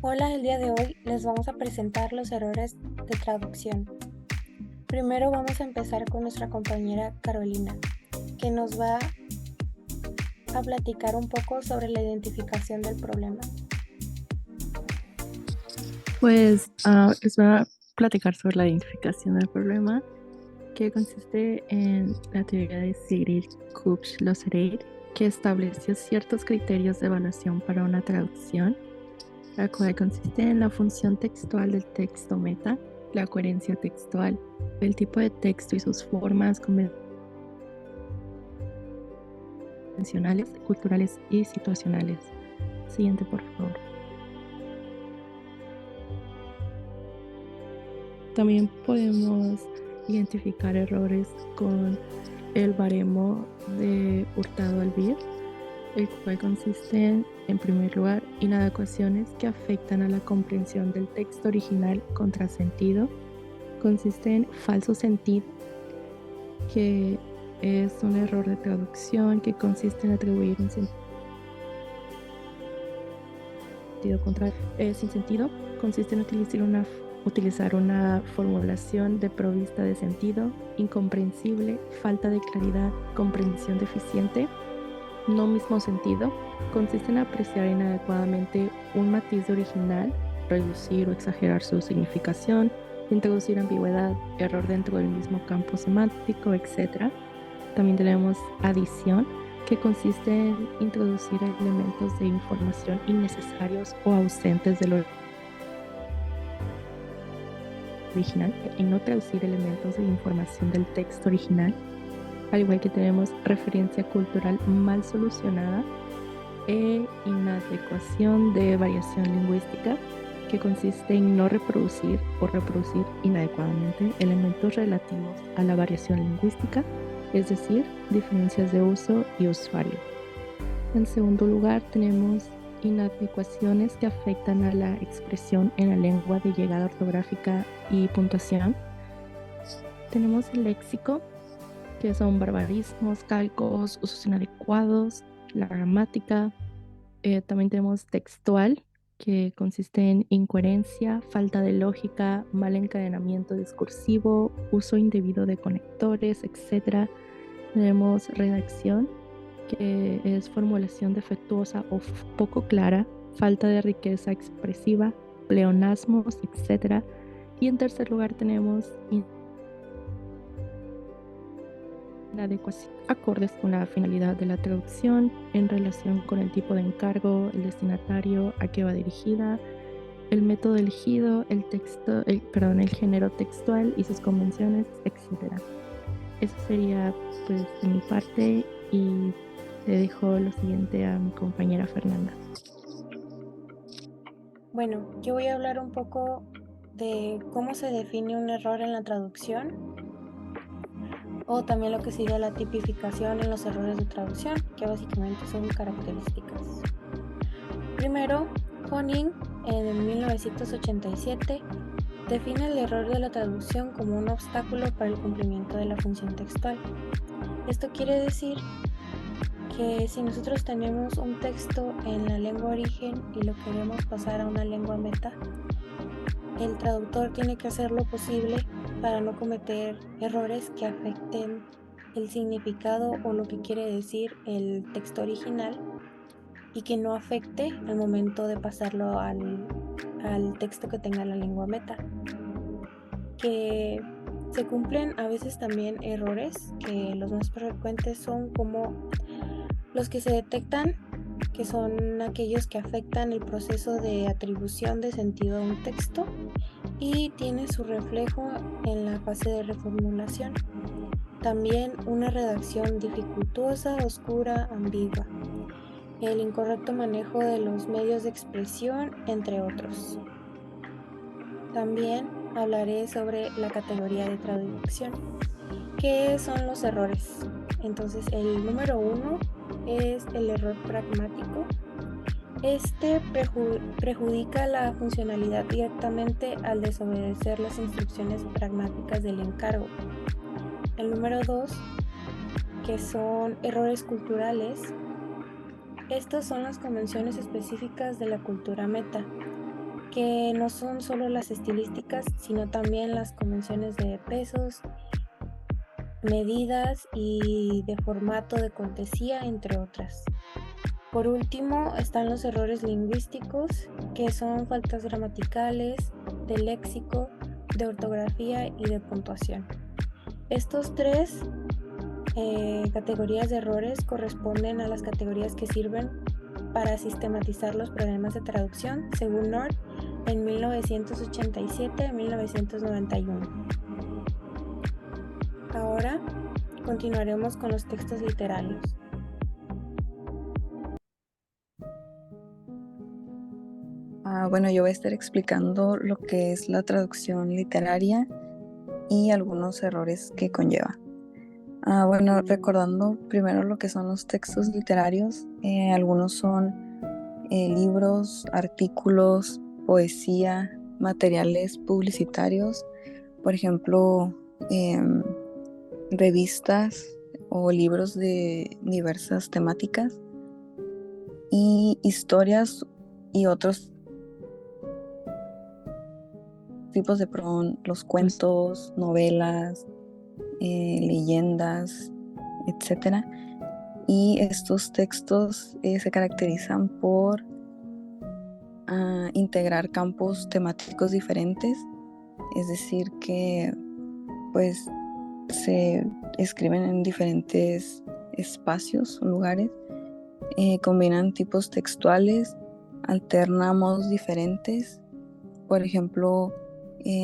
Hola, el día de hoy les vamos a presentar los errores de traducción. Primero vamos a empezar con nuestra compañera Carolina, que nos va a platicar un poco sobre la identificación del problema. Les voy a platicar sobre la identificación del problema, que consiste en la teoría de Cyril Kubler-Ross, que estableció ciertos criterios de evaluación para una traducción, la cual consiste en la función textual del texto meta, la coherencia textual, el tipo de texto y sus formas convencionales, culturales y situacionales. Siguiente, por favor. También podemos identificar errores con el baremo de Hurtado-Albir, el cual consiste en primer lugar, inadecuaciones que afectan a la comprensión del texto original contrasentido. Consiste en falso sentido, que es un error de traducción que consiste en atribuir un sentido sin sentido. Consiste en utilizar una formulación desprovista de sentido, incomprensible, falta de claridad, comprensión deficiente. No mismo sentido, consiste en apreciar inadecuadamente un matiz original, reducir o exagerar su significación, introducir ambigüedad, error dentro del mismo campo semántico, etc. También tenemos adición, que consiste en introducir elementos de información innecesarios o ausentes de lo original, y no traducir elementos de información del texto original. Al igual que tenemos referencia cultural mal solucionada e inadecuación de variación lingüística, que consiste en no reproducir o reproducir inadecuadamente elementos relativos a la variación lingüística, es decir, diferencias de uso y usuario. En segundo lugar, tenemos inadecuaciones que afectan a la expresión en la lengua de llegada ortográfica y puntuación. Tenemos el léxico, que son barbarismos, calcos, usos inadecuados, la gramática. También tenemos textual, que consiste en incoherencia, falta de lógica, mal encadenamiento discursivo, uso indebido de conectores, etc. Tenemos redacción, que es formulación defectuosa o poco clara, falta de riqueza expresiva, pleonasmos, etc. Y en tercer lugar tenemos inadecuación, acordes con la finalidad de la traducción, en relación con el tipo de encargo, el destinatario, a qué va dirigida, el método elegido, el género textual y sus convenciones, etc. Eso sería, pues, de mi parte, y le dejo lo siguiente a mi compañera Fernanda. Bueno, yo voy a hablar un poco de cómo se define un error en la traducción o también lo que sería la tipificación en los errores de traducción, que básicamente son características. Primero, Honing en 1987 define el error de la traducción como un obstáculo para el cumplimiento de la función textual. Esto quiere decir que si nosotros tenemos un texto en la lengua origen y lo queremos pasar a una lengua meta, el traductor tiene que hacer lo posible para no cometer errores que afecten el significado o lo que quiere decir el texto original y que no afecte al momento de pasarlo al texto que tenga la lengua meta. Que se cumplen a veces también errores, que los más frecuentes son como los que se detectan, que son aquellos que afectan el proceso de atribución de sentido a un texto y tiene su reflejo en la fase de reformulación. También una redacción dificultosa, oscura, ambigua, el incorrecto manejo de los medios de expresión, entre otros. También hablaré sobre la categoría de traducción. ¿Qué son los errores? Entonces, el número 1 es el error pragmático. Este perjudica la funcionalidad directamente al desobedecer las instrucciones pragmáticas del encargo. El número 2, que son errores culturales. Estas son las convenciones específicas de la cultura meta. que no son solo las estilísticas, sino también las convenciones de pesos, medidas y de formato de cortesía, entre otras. Por último, están los errores lingüísticos, que son faltas gramaticales, de léxico, de ortografía y de puntuación. Estos tres categorías de errores corresponden a las categorías que sirven para sistematizar los problemas de traducción, según North, en 1987-1991. Ahora continuaremos con los textos literarios. Bueno, yo voy a estar explicando lo que es la traducción literaria y algunos errores que conlleva. Bueno, recordando primero lo que son los textos literarios, algunos son libros, artículos, poesía, materiales publicitarios, por ejemplo, revistas o libros de diversas temáticas, y historias y otros tipos de los cuentos, novelas, leyendas, etcétera. Y estos textos se caracterizan por integrar campos temáticos diferentes, es decir que pues se escriben en diferentes espacios o lugares, combinan tipos textuales, alterna modos diferentes, por ejemplo,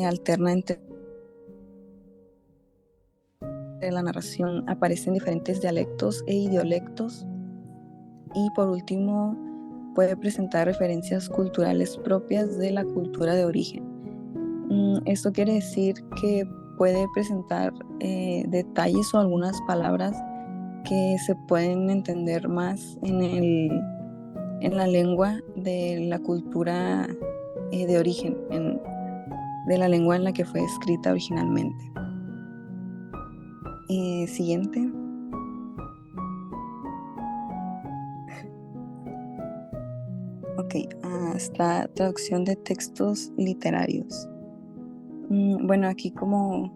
alterna entre la narración, aparecen diferentes dialectos e idiolectos, y por último puede presentar referencias culturales propias de la cultura de origen. Esto quiere decir que puede presentar detalles o algunas palabras que se pueden entender más en la lengua de la cultura de origen, de la lengua en la que fue escrita originalmente. Siguiente. Ok, está traducción de textos literarios. Bueno, aquí como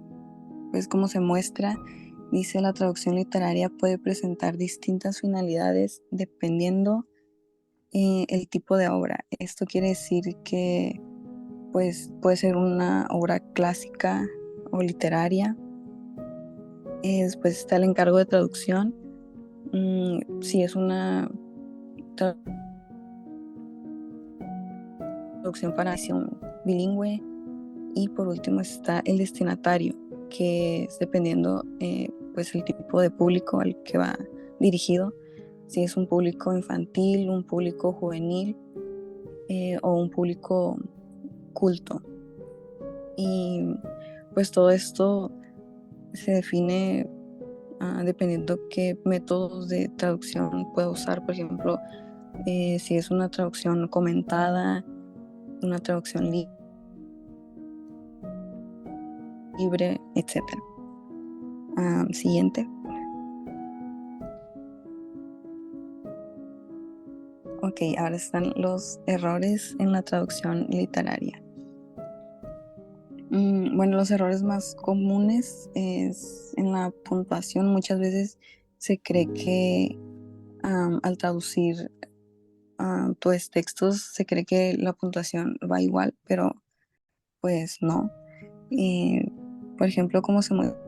se muestra, dice: la traducción literaria puede presentar distintas finalidades dependiendo el tipo de obra. Esto quiere decir que pues puede ser una obra clásica o literaria. Después está el encargo de traducción. Si es una traducción para edición bilingüe. Y por último está el destinatario, que es dependiendo pues el tipo de público al que va dirigido, si es un público infantil, un público juvenil o un público culto. Y pues todo esto se define dependiendo qué métodos de traducción pueda usar. Por ejemplo, si es una traducción comentada, una traducción libre, etcétera. Siguiente. Ok, ahora están los errores en la traducción literaria. Bueno, los errores más comunes es en la puntuación. Muchas veces se cree que al traducir pues textos se cree que la puntuación va igual, pero pues no. Por ejemplo, como se muestra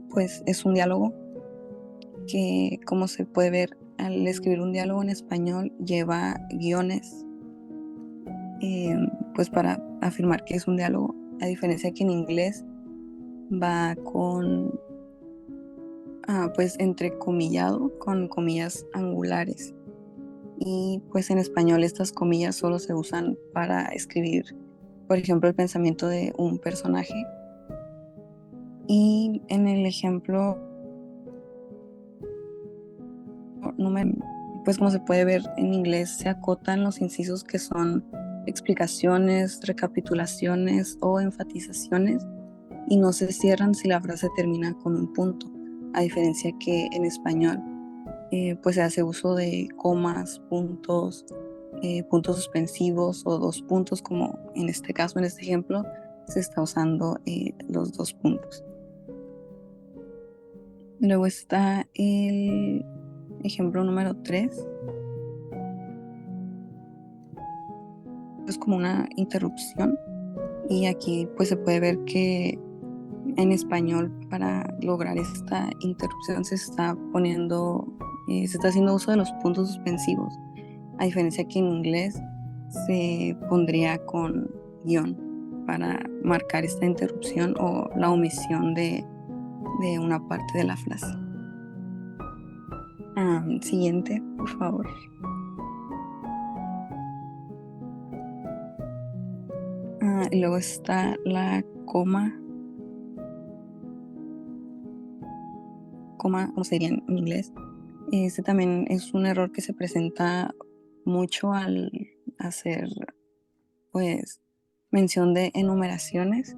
pues es un diálogo que, como se puede ver, al escribir un diálogo en español lleva guiones pues para afirmar que es un diálogo, a diferencia que en inglés va con pues entrecomillado, con comillas angulares, y pues en español estas comillas solo se usan para escribir, por ejemplo, el pensamiento de un personaje. Y en el ejemplo pues como se puede ver, en inglés se acotan los incisos que son explicaciones, recapitulaciones o enfatizaciones, y no se cierran si la frase termina con un punto, a diferencia que en español pues se hace uso de comas, puntos puntos suspensivos o dos puntos, como en este caso, en este ejemplo, se está usando los dos puntos. Luego está el ejemplo número 3. Es como una interrupción, y aquí pues se puede ver que en español, para lograr esta interrupción, se está haciendo uso de los puntos suspensivos, a diferencia que en inglés se pondría con guión para marcar esta interrupción o la omisión de una parte de la frase. Siguiente, por favor. Y luego está la coma, como sería en inglés. Este también es un error que se presenta mucho al hacer pues mención de enumeraciones.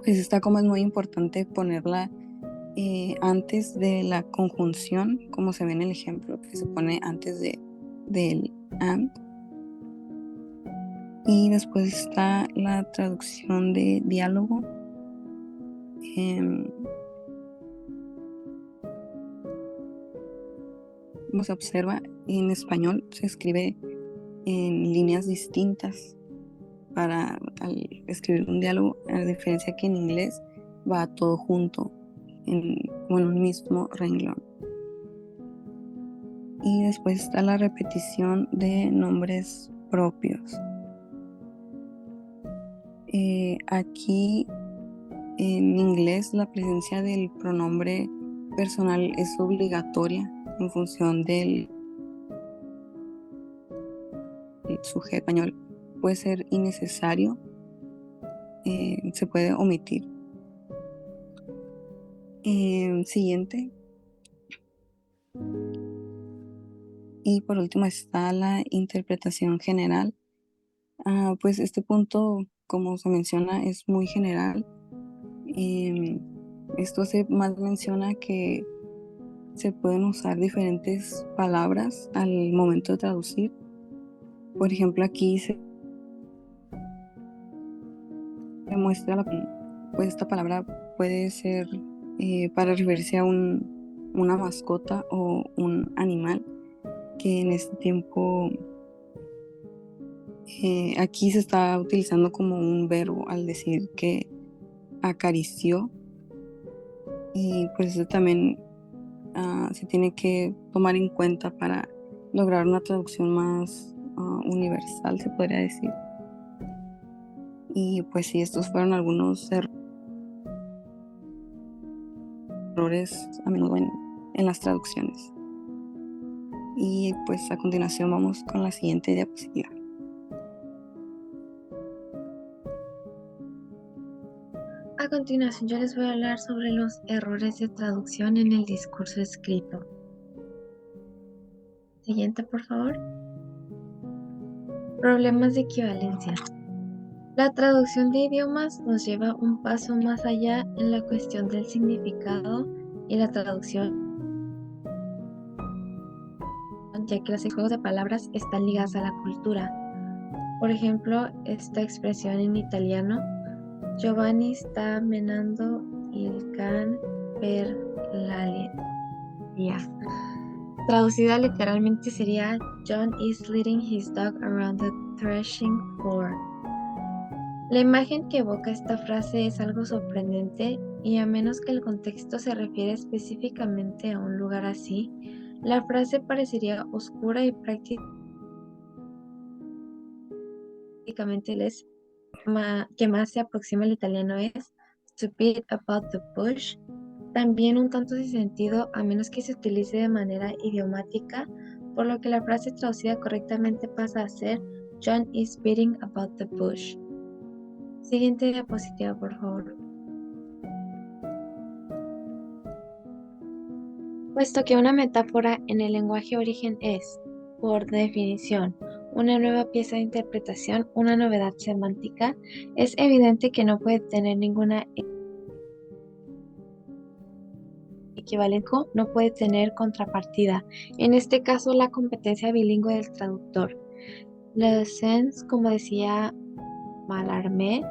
Pues esta coma es muy importante ponerla antes de la conjunción, como se ve en el ejemplo, que se pone antes del and. Y después está la traducción de diálogo. Como se observa, en español se escribe en líneas distintas al escribir un diálogo, a diferencia que en inglés va todo junto como en un mismo renglón. Y después está la repetición de nombres propios. Aquí en inglés la presencia del pronombre personal es obligatoria en función del sujeto. Español puede ser innecesario, se puede omitir. Siguiente. Y por último está la interpretación general. Pues este punto, como se menciona, es muy general. Esto se más menciona que se pueden usar diferentes palabras al momento de traducir. Por ejemplo, aquí se muestra pues esta palabra puede ser para referirse a una mascota o un animal que en este tiempo aquí se está utilizando como un verbo al decir que acarició, y pues eso también se tiene que tomar en cuenta para lograr una traducción más universal, se podría decir. Y pues sí, estos fueron algunos errores a menudo en las traducciones. Y pues a continuación vamos con la siguiente diapositiva. A continuación yo les voy a hablar sobre los errores de traducción en el discurso escrito. Siguiente, por favor. Problemas de equivalencia. La traducción de idiomas nos lleva un paso más allá en la cuestión del significado y la traducción, ya que los juegos de palabras están ligados a la cultura. Por ejemplo, esta expresión en italiano: Giovanni sta menando il can per l'aria. Traducida literalmente sería: John is leading his dog around the threshing floor. La imagen que evoca esta frase es algo sorprendente, y a menos que el contexto se refiere específicamente a un lugar así, la frase parecería oscura y prácticamente que más se aproxima al italiano es to beat about the bush, también un tanto sin sentido a menos que se utilice de manera idiomática, por lo que la frase traducida correctamente pasa a ser John is beating about the bush. Siguiente diapositiva, por favor. Puesto que una metáfora en el lenguaje origen es, por definición, una nueva pieza de interpretación, una novedad semántica, es evidente que no puede tener ninguna equivalente no puede tener contrapartida. En este caso, la competencia bilingüe del traductor. Le sens, como decía Mallarmé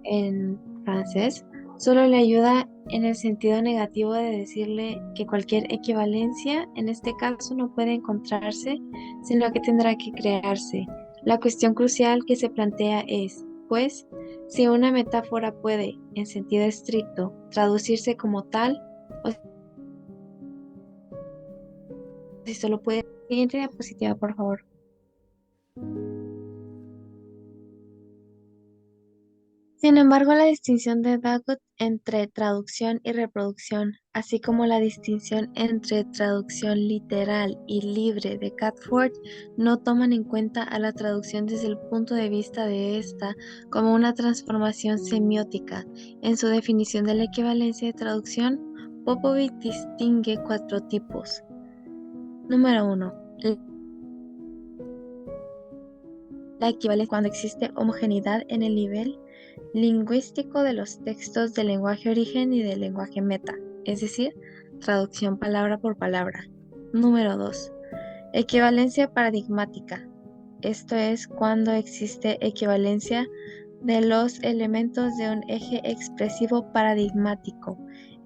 en francés, solo le ayuda en el sentido negativo de decirle que cualquier equivalencia, en este caso, no puede encontrarse, sino que tendrá que crearse. La cuestión crucial que se plantea es, pues, si una metáfora puede, en sentido estricto, traducirse como tal, o si solo puede... Siguiente diapositiva, por favor. Sin embargo, la distinción de Dagut entre traducción y reproducción, así como la distinción entre traducción literal y libre de Catford, no toman en cuenta a la traducción desde el punto de vista de esta como una transformación semiótica. En su definición de la equivalencia de traducción, Popovic distingue 4 tipos. Número 1. La equivalencia cuando existe homogeneidad en el nivel lingüístico de los textos del lenguaje origen y del lenguaje meta, es decir, traducción palabra por palabra. Número 2. Equivalencia paradigmática. Esto es cuando existe equivalencia de los elementos de un eje expresivo paradigmático,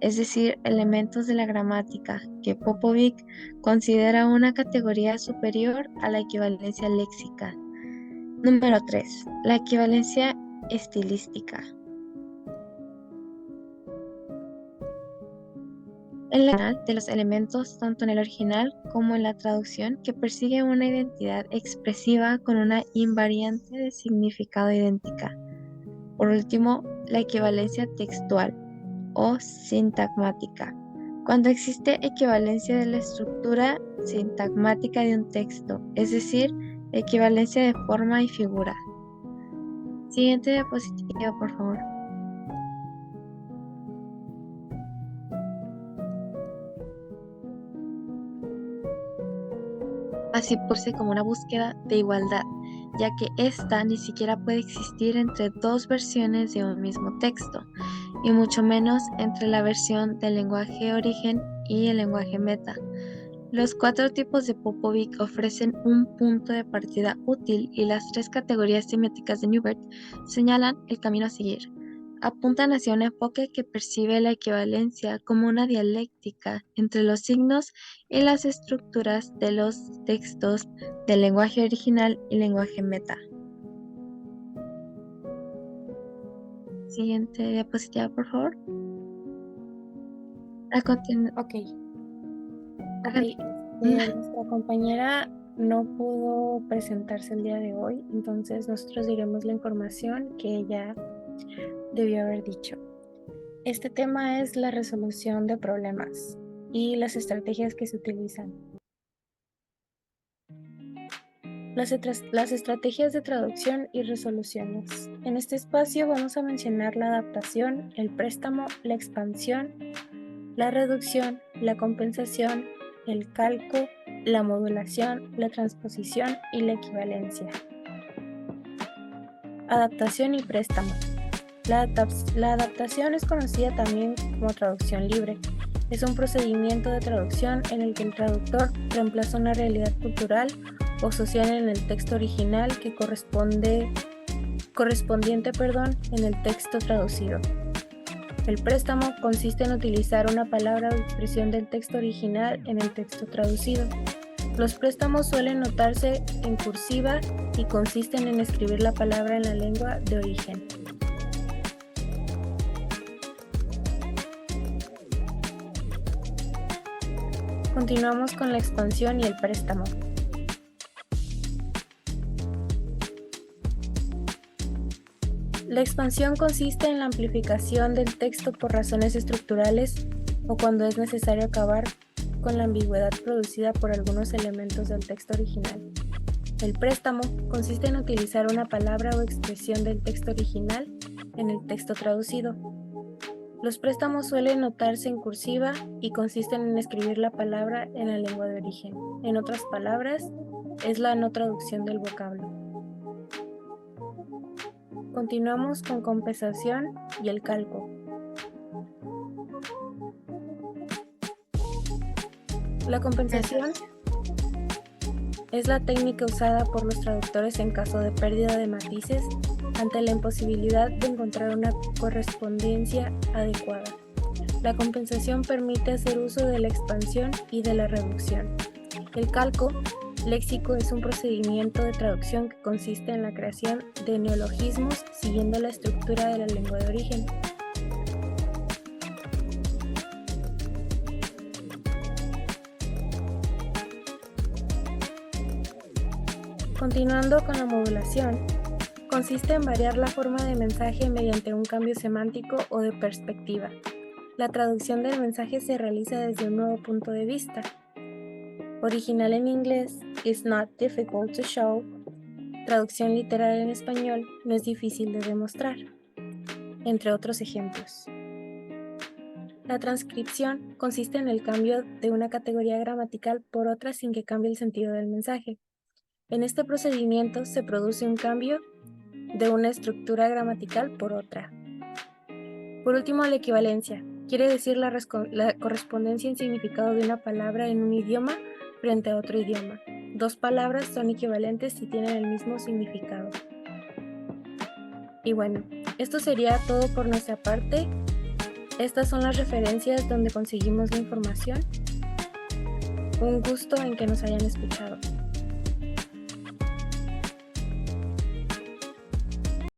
es decir, elementos de la gramática, que Popovic considera una categoría superior a la equivalencia léxica. Número 3. La equivalencia estilística. En la de los elementos tanto en el original como en la traducción que persigue una identidad expresiva con una invariante de significado idéntica. Por último, la equivalencia textual o sintagmática. Cuando existe equivalencia de la estructura sintagmática de un texto, es decir, equivalencia de forma y figura. Siguiente diapositiva, por favor. Así porse como una búsqueda de igualdad, ya que ésta ni siquiera puede existir entre dos versiones de un mismo texto, y mucho menos entre la versión del lenguaje origen y el lenguaje meta. Los 4 tipos de Popovic ofrecen un punto de partida útil y las 3 categorías semióticas de Newbert señalan el camino a seguir. Apuntan hacia un enfoque que percibe la equivalencia como una dialéctica entre los signos y las estructuras de los textos del lenguaje original y lenguaje meta. Siguiente diapositiva, por favor. Nuestra compañera no pudo presentarse el día de hoy, entonces nosotros diremos la información que ella debió haber dicho. Este tema es la resolución de problemas y las estrategias que se utilizan. Las estrategias de traducción y resoluciones. En este espacio vamos a mencionar la adaptación, el préstamo, la expansión, la reducción, la compensación, el calco, la modulación, la transposición y la equivalencia. Adaptación y préstamo. La adaptación es conocida también como traducción libre. Es un procedimiento de traducción en el que el traductor reemplaza una realidad cultural o social en el texto original que correspondiente en el texto traducido. El préstamo consiste en utilizar una palabra o expresión del texto original en el texto traducido. Los préstamos suelen notarse en cursiva y consisten en escribir la palabra en la lengua de origen. Continuamos con la expansión y el préstamo. La expansión consiste en la amplificación del texto por razones estructurales o cuando es necesario acabar con la ambigüedad producida por algunos elementos del texto original. El préstamo consiste en utilizar una palabra o expresión del texto original en el texto traducido. Los préstamos suelen notarse en cursiva y consisten en escribir la palabra en la lengua de origen. En otras palabras, es la no traducción del vocablo. Continuamos con compensación y el calco. La compensación es la técnica usada por los traductores en caso de pérdida de matices ante la imposibilidad de encontrar una correspondencia adecuada. La compensación permite hacer uso de la expansión y de la reducción. El calco léxico es un procedimiento de traducción que consiste en la creación de neologismos siguiendo la estructura de la lengua de origen. Continuando con la modulación, consiste en variar la forma de mensaje mediante un cambio semántico o de perspectiva. La traducción del mensaje se realiza desde un nuevo punto de vista. Original en inglés, is not difficult to show. Traducción literal en español, no es difícil de demostrar. Entre otros ejemplos. La transcripción consiste en el cambio de una categoría gramatical por otra sin que cambie el sentido del mensaje. En este procedimiento se produce un cambio de una estructura gramatical por otra. Por último, la equivalencia. Quiere decir la correspondencia en significado de una palabra en un idioma frente a otro idioma. Dos palabras son equivalentes si tienen el mismo significado. Y bueno, esto sería todo por nuestra parte. Estas son las referencias donde conseguimos la información. Un gusto en que nos hayan escuchado.